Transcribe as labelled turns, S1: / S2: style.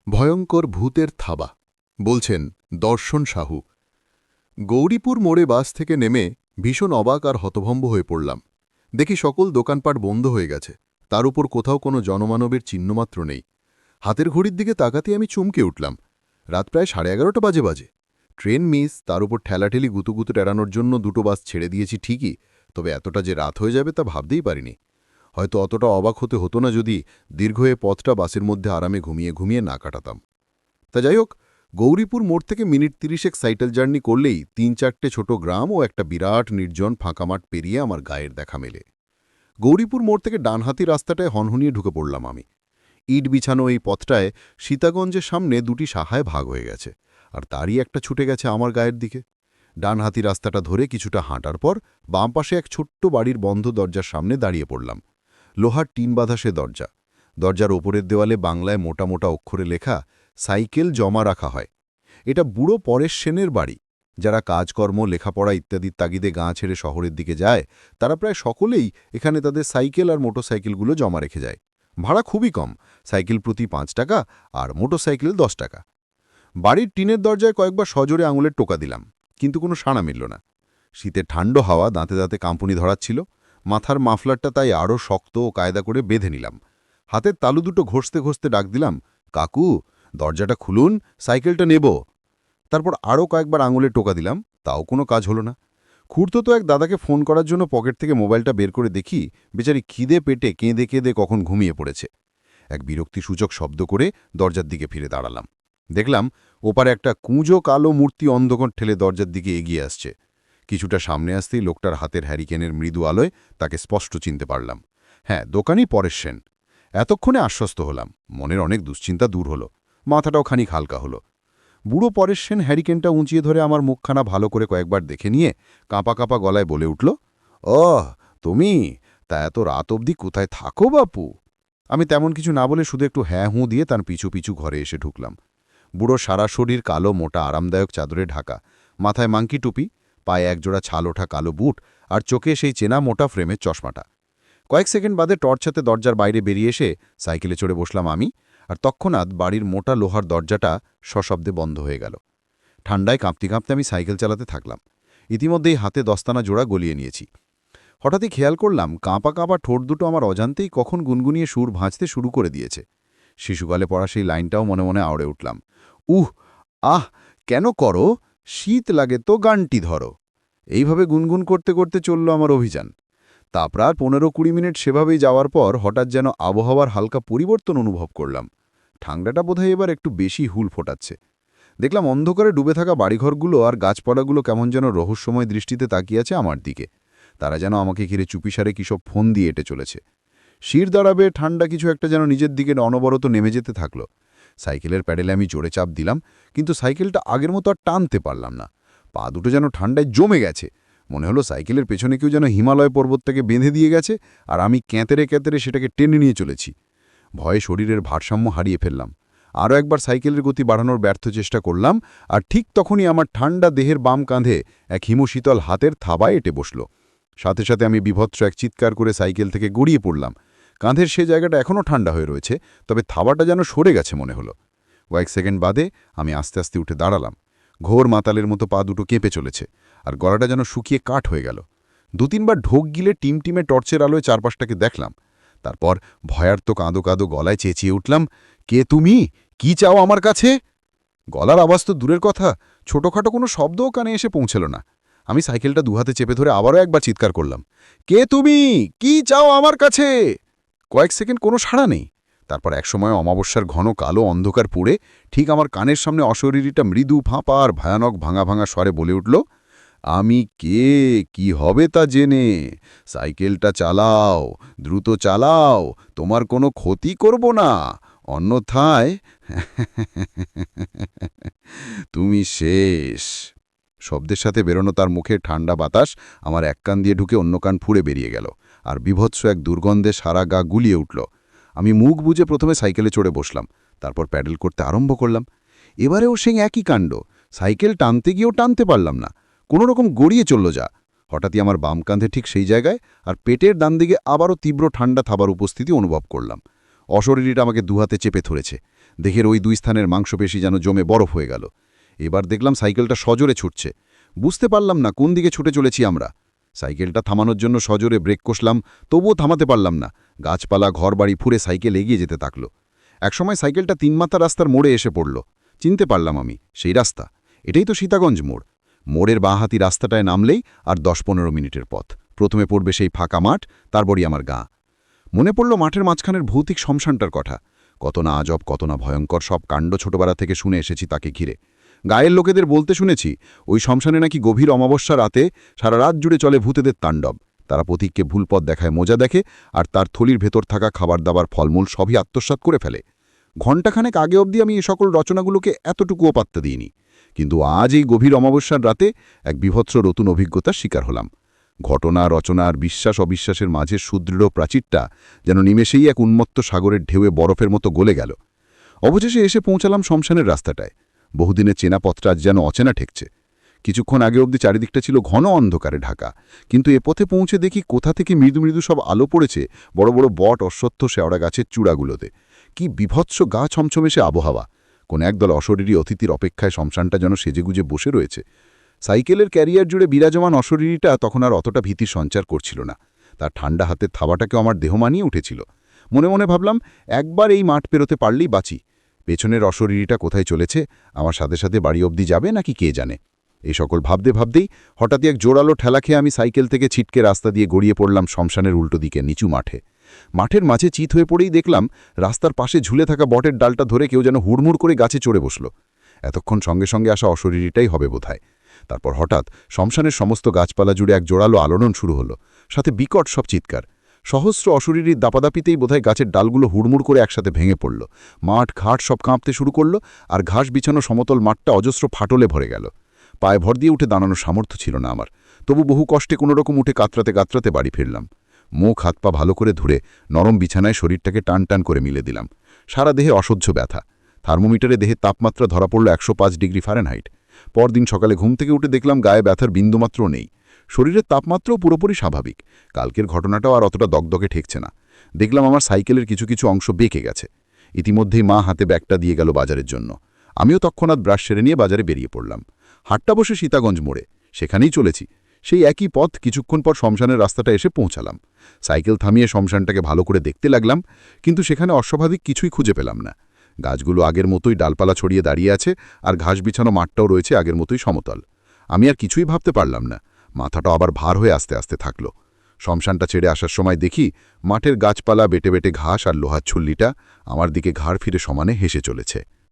S1: ভয়ঙ্কর ভূতের থাবা বলছেন দর্শন সাহু। গৌরীপুর মোড়ে বাস থেকে নেমে ভীষণ অবাক আর হতভম্ব হয়ে পড়লাম। দেখি সকল দোকানপাট বন্ধ হয়ে গেছে, তার উপর কোথাও কোনো জনমানবের চিহ্নমাত্র নেই। হাতের ঘড়ির দিকে তাকাতে আমি চমকে উঠলাম। রাত প্রায় 11:30 বাজে। ট্রেন মিস, তার উপর ঠেলাঠেলি গুতুগুতু এড়ানোর জন্য দুটো বাস ছেড়ে দিয়েছি ঠিকই, তবে এতটা যে রাত হয়ে যাবে তা ভাবতেই পারিনি। হয়তো অতটা অবাক হতো না যদি দীর্ঘ এ পথটা বাসের মধ্যে আরামে ঘুমিয়ে ঘুমিয়ে না কাটাতাম। তা যাই হোক, গৌরীপুর মোড় থেকে মিনিট 30 সাইকেল জার্নি করলেই 3-4টে ছোট গ্রাম ও একটা বিরাট নির্জন ফাঁকা মাঠ পেরিয়ে আমার গায়ের দেখা মেলে। গৌরীপুর মোড় থেকে ডানহাতি রাস্তাটায় হনহনিয়ে ঢুকে পড়লাম আমি। ইট বিছানো এই পথটায় সীতাগঞ্জের সামনে দুটি শাখায় ভাগ হয়ে গেছে, আর তারই একটা ছুটে গেছে আমার গায়ের দিকে। ডানহাতি রাস্তাটা ধরে কিছুটা হাঁটার পর বাম পাশে এক ছোট্ট বাড়ির বন্ধ দরজার সামনে দাঁড়িয়ে পড়লাম। লোহার টিন বাঁধা সে দরজা। দরজার ওপরের দেওয়ালে বাংলায় মোটা মোটা অক্ষরে লেখা, সাইকেল জমা রাখা হয়। এটা বুড়ো পরেশ সেনের বাড়ি। যারা কাজকর্ম, লেখাপড়া ইত্যাদির তাগিদে গাঁ ছেড়ে শহরের দিকে যায়, তারা প্রায় সকলেই এখানে তাদের সাইকেল আর মোটরসাইকেলগুলো জমা রেখে যায়। ভাড়া খুবই কম, সাইকেল প্রতি 5 টাকা আর মোটরসাইকেল 10 টাকা। বাড়ির টিনের দরজায় কয়েকবার সজোরে আঙুলের টোকা দিলাম, কিন্তু কোনো সাড়া মিলল না। শীতের ঠান্ডা হাওয়া দাঁতে দাঁতে কাঁপুনি ধরাচ্ছিল। মাথার মাফলারটা তাই আরও শক্ত ও কায়দা করে বেঁধে নিলাম। হাতের তালু দুটো ঘষতে ঘষতে ডাক দিলাম, কাকু, দরজাটা খুলুন, সাইকেলটা নেব। তারপর আরও কয়েকবার আঙুলে টোকা দিলাম, তাও কোনো কাজ হলো না। খুঁড়তো এক দাদাকে ফোন করার জন্য পকেট থেকে মোবাইলটা বের করে দেখি, বেচারি খিদে পেটে কেঁদে কেঁদে কখন ঘুমিয়ে পড়েছে। এক বিরক্তিসূচক শব্দ করে দরজার দিকে ফিরে দাঁড়ালাম। দেখলাম ওপারে একটা কুঁজো কালো মূর্তি অন্ধকার ঠেলে দরজার দিকে এগিয়ে আসছে। কিছুটা সামনে আসতেই লোকটার হাতের হ্যারিকেনের মৃদু আলোয় তাকে স্পষ্ট চিনতে পারলাম। হ্যাঁ, দোকানি পরেশ সেন। এতক্ষণে আশ্বস্ত হলাম, মনের অনেক দুশ্চিন্তা দূর হলো, মাথাটাও খানিক হালকা হলো। বুড়ো পরেশ সেন হ্যারিকেনটা উঁচিয়ে ধরে আমার মুখখানা ভালো করে কয়েকবার দেখে নিয়ে কাঁপা কাঁপা গলায় বলে উঠল, ওহ, তুমি তা এত রাত অবধি কোথায় থাকো বাপু? আমি তেমন কিছু না বলে শুধু একটু হ্যাঁ হুঁ দিয়ে তার পিছু পিছু ঘরে এসে ঢুকলাম। বুড়ো সারা শরীর কালো মোটা আরামদায়ক চাদরে ঢাকা, মাথায় মাংকি টুপি, পায়ে একজোড়া ছাল ওঠা কালো বুট, আর চোখে সেই চেনা মোটা ফ্রেমের চশমাটা। কয়েক সেকেন্ড বাদে টর্চ হাতে দরজার বাইরে বেরিয়ে এসে সাইকেলে চড়ে বসলাম আমি, আর তৎক্ষণাৎ বাড়ির মোটা লোহার দরজাটা সশব্দে বন্ধ হয়ে গেল। ঠান্ডায় কাঁপতে কাঁপতে আমি সাইকেল চালাতে থাকলাম। ইতিমধ্যেই হাতে 10 জোড়া গলিয়ে নিয়েছি। হঠাৎই খেয়াল করলাম কাঁপা কাঁপা ঠোঁট দুটো আমার অজান্তেই কখন গুনগুনিয়ে সুর ভাঁজতে শুরু করে দিয়েছে। শিশুকালে পড়া সেই লাইনটাও মনে মনে আওড়ে উঠলাম, উহ, আহ, কেন করো, শীত লাগে তো গানটি ধরো। এইভাবে গুনগুন করতে করতে চলল আমার অভিযান। তা প্রায় 15-20 মিনিট সেভাবেই যাওয়ার পর হঠাৎ যেন আবহাওয়ার হালকা পরিবর্তন অনুভব করলাম। ঠান্ডাটা বোধহয় এবার একটু বেশি হুল ফোটাচ্ছে। দেখলাম অন্ধকারে ডুবে থাকা বাড়িঘরগুলো আর গাছপালাগুলো কেমন যেন রহস্যময় দৃষ্টিতে তাকিয়ে আছে আমার দিকে। তারা যেন আমাকে ঘিরে চুপিসারে কিসব ফোন দিয়ে এঁটে চলেছে। শির দাঁড়াবে ঠান্ডা কিছু একটা যেন নিজের দিকে অনবরত নেমে যেতে থাকলো। সাইকেলের প্যাডেলে আমি জোরে চাপ দিলাম, কিন্তু সাইকেলটা আগের মতো আর টানতে পারলাম না। পা দুটো যেন ঠান্ডায় জমে গেছে। মনে হলো সাইকেলের পেছনে কেউ যেন হিমালয় পর্বতটাকে বেঁধে দিয়ে গেছে, আর আমি ক্যাঁতেরে ক্যাঁতেরে সেটাকে টেনে নিয়ে চলেছি। ভয়ে শরীরের ভারসাম্য হারিয়ে ফেললাম। আরও একবার সাইকেলের গতি বাড়ানোর ব্যর্থ চেষ্টা করলাম, আর ঠিক তখনই আমার ঠান্ডা দেহের বাম কাঁধে এক হিমশীতল হাতের থাবায় এঁটে বসল। সাথে সাথে আমি বিভৎস এক চিৎকার করে সাইকেল থেকে গড়িয়ে পড়লাম। কাঁধের সে জায়গাটা এখনও ঠান্ডা হয়ে রয়েছে, তবে থাবাটা যেন সরে গেছে মনে হলো। কয়েক সেকেন্ড বাদে আমি আস্তে আস্তে উঠে দাঁড়ালাম। ঘোর মাতালের মতো পা দুটো কেঁপে চলেছে, আর গলাটা যেন শুকিয়ে কাঠ হয়ে গেল। 2-3 বার ঢোক গিলে টিমটিমে টর্চের আলোয় চারপাশটাকে দেখলাম। তারপর ভয়ার্ত কাঁদো কাঁদো গলায় চেঁচিয়ে উঠলাম, কে তুমি? কি চাও আমার কাছে? গলার আওয়াজ তো দূরের কথা, ছোটখাটো কোনো শব্দও কানে এসে পৌঁছল না। আমি সাইকেলটা দুহাতে চেপে ধরে আবারও একবার চিৎকার করলাম, কে তুমি? কি চাও আমার কাছে? কয়েক সেকেন্ড কোনো সাড়া নেই। তারপর একসময় অমাবস্যার ঘন কালো অন্ধকার পুড়ে ঠিক আমার কানের সামনে অশরীরীটা মৃদু ফাঁপা আর ভয়ানক ভাঙা ভাঙা স্বরে বলে উঠল, আমি কে, কি হবে তা জেনে? সাইকেলটা চালাও, দ্রুত চালাও, তোমার কোনো ক্ষতি করব না, অন্যথায় তুমি শেষ। শব্দের সাথে বেরোনো তার মুখের ঠান্ডা বাতাস আমার এক কান দিয়ে ঢুকে অন্য কান ফুঁড়ে বেরিয়ে গেল, আর বিভৎস এক দুর্গন্ধে সারা গা গুলিয়ে উঠল। আমি মুখ বুজে প্রথমে সাইকেলে চড়ে বসলাম, তারপর প্যাডেল করতে আরম্ভ করলাম। এবারেও সেই একই কাণ্ড, সাইকেল টানতে গিয়েও টানতে পারলাম না, কোনো রকম গড়িয়ে চলল যা। হঠাৎই আমার বাম কাঁধে ঠিক সেই জায়গায় আর পেটের ডান দিকে আবারও তীব্র ঠান্ডা থাবার উপস্থিতি অনুভব করলাম।
S2: অশরীরীটা আমাকে দুহাতে চেপে ধরেছে। দেহের ওই দুই স্থানের মাংসপেশি যেন জমে বরফ হয়ে গেল। এবার দেখলাম সাইকেলটা সজোরে ছুটছে। বুঝতে পারলাম না কোন দিকে ছুটে চলেছি আমরা। সাইকেলটা থামানোর জন্য সজোরে ব্রেক কষলাম, তবুও থামাতে পারলাম না। গাছপালা ঘরবাড়ি ফুঁড়ে সাইকেল এগিয়ে যেতে থাকল। একসময় সাইকেলটা তিনমাথা রাস্তার মোড়ে এসে পড়ল। চিনতে পারলাম আমি সেই রাস্তা। এটাই তো সীতাগঞ্জ মোড়। মোড়ের বাঁহাতি রাস্তাটায় নামলেই আর 10-15 মিনিটের পথ। প্রথমে পড়বে সেই ফাঁকা মাঠ, তারপরই আমার গা। মনে পড়ল মাঠের মাঝখানের ভৌতিক শ্মশানটার কথা। কত না আজব, কত না ভয়ঙ্কর সব কাণ্ড ছোটবেলা থেকে শুনে এসেছি তাকে ঘিরে। গায়ের লোকেদের বলতে শুনেছি ওই শ্মশানে নাকি গভীর অমাবস্যা রাতে সারা রাত জুড়ে চলে ভূতেদের তাণ্ডব। তারা পথিককে ভুল পথ দেখায়, মজা দেখে, আর তার থলির ভেতর থাকা খাবার দাবার ফলমূল সবই আত্মসাৎ করে ফেলে। ঘণ্টাখানেক আগে অবধি আমি এই সকল রচনাগুলোকে এতটুকুও পাত্তা দিইনি, কিন্তু আজ এই গভীর অমাবস্যার রাতে এক বিভৎস নতুন অভিজ্ঞতার শিকার হলাম। ঘটনা, রচনা আর বিশ্বাস অবিশ্বাসের মাঝে সুদৃঢ় প্রাচীরটা যেন নিমেষেই এক উন্মত্ত সাগরের ঢেউয়ে বরফের মতো গলে গেল। অবশেষে এসে পৌঁছালাম শ্মশানের রাস্তাটায়। বহুদিনের চেনা পথটা আজ যেন অচেনা ঠেকছে। কিছুক্ষণ আগে অবধি চারিদিকটা ছিল ঘন অন্ধকারে ঢাকা, কিন্তু এ পথে পৌঁছে দেখি কোথা থেকে মৃদু মৃদু সব আলো পড়েছে বড় বড় বট, অশ্বত্থ, শেওড়া গাছের চূড়াগুলোতে। কি বিভৎস গা ছমছমে সে আবহাওয়া! কোন একদল অশরীরী অতিথির অপেক্ষায় শ্মশানটা যেন সেজেগুজে বসে রয়েছে। সাইকেলের ক্যারিয়ার জুড়ে বিরাজমান অশরীরীটা তখন আর অতটা ভীতির সঞ্চার করছিল না। তার ঠান্ডা হাতের থাবাটাকেও আমার দেহ মানিয়ে উঠেছিল। মনে মনে ভাবলাম, একবার এই মাঠ পেরোতে পারলেই বাঁচি। পেছনের অশরীরীটা কোথায় চলেছে, আমার সাথে সাথে বাড়ি অবধি যাবে নাকি কে জানে। এই সকল ভাবতে ভাবতেই হঠাৎই এক জোরালো ঠেলা খেয়ে আমি সাইকেল থেকে ছিটকে রাস্তা দিয়ে গড়িয়ে পড়লাম শ্মশানের উল্টো দিকে নিচু মাঠে। মাঠের মাঝে চিত হয়ে পড়েই দেখলাম রাস্তার পাশে ঝুলে থাকা বটের ডালটা ধরে কেউ যেন হুড়মুড় করে গাছে চড়ে বসল। এতক্ষণ সঙ্গে সঙ্গে আসা অশরীরীটাই হবে বোধহয়। তারপর হঠাৎ শ্মশানের সমস্ত গাছপালা জুড়ে এক জোরালো আলোড়ন শুরু হলো, সাথে বিকট সব চিৎকার। সহস্র অশরীরীর দাপাদাপিতেই বোধহয় গাছের ডালগুলো হুড়মুড় করে একসাথে ভেঙে পড়ল। মাঠ ঘাট সব কাঁপতে শুরু করল, আর ঘাস বিছানো সমতল মাঠটা অজস্র ফাটলে ভরে গেল। পায়ে ভর দিয়ে উঠে দাঁড়ানোর সামর্থ্য ছিল না আমার, তবু বহু কষ্টে কোনোরকম উঠে কাতরাতে কাতরাতে বাড়ি ফিরলাম। মুখ হাত পা ভালো করে ধুরে নরম বিছানায় শরীরটাকে টান টান করে মিলে দিলাম। সারা দেহে অসহ্য ব্যথা। থার্মোমিটারে দেহের তাপমাত্রা ধরা পড়ল 105 ডিগ্রি ফারেনহাইট। পরদিন সকালে ঘুম থেকে উঠে দেখলাম গায়ে ব্যথার বিন্দুমাত্রও নেই। শরীরের তাপমাত্রাও পুরোপুরি স্বাভাবিক। কালকের ঘটনাটাও আর অতটা দগদগে ঠেকছে না। দেখলাম আমার সাইকেলের কিছু কিছু অংশ বেঁকে গেছে। ইতিমধ্যেই মা হাতে ব্যাগটা দিয়ে গেল বাজারের জন্য। আমিও তৎক্ষণাৎ ব্রাশ সেরে নিয়ে বাজারে বেরিয়ে পড়লাম। হাটটা বসে সীতাগঞ্জ মোড়ে, সেখানেই চলেছি। সেই একই পথ। কিছুক্ষণ পর শ্মশানের রাস্তাটা এসে পৌঁছালাম। সাইকেল থামিয়ে শ্মশানটাকে ভালো করে দেখতে লাগলাম, কিন্তু সেখানে অস্বাভাবিক কিছুই খুঁজে পেলাম না। গাছগুলো আগের মতোই ডালপালা ছড়িয়ে দাঁড়িয়ে আছে, আর ঘাস বিছানো মাঠটাও রয়েছে আগের মতোই সমতল। আমি আর কিছুই ভাবতে পারলাম না। মাথাটা আবার ভার হয়ে আস্তে আস্তে থাকল। শ্মশানটা ছেড়ে আসার সময় দেখি মাঠের গাছপালা, বেটে বেটে ঘাস আর লোহার ছুল্লিটা আমার দিকে ঘাড় ফিরে সমানে হেসে চলেছে।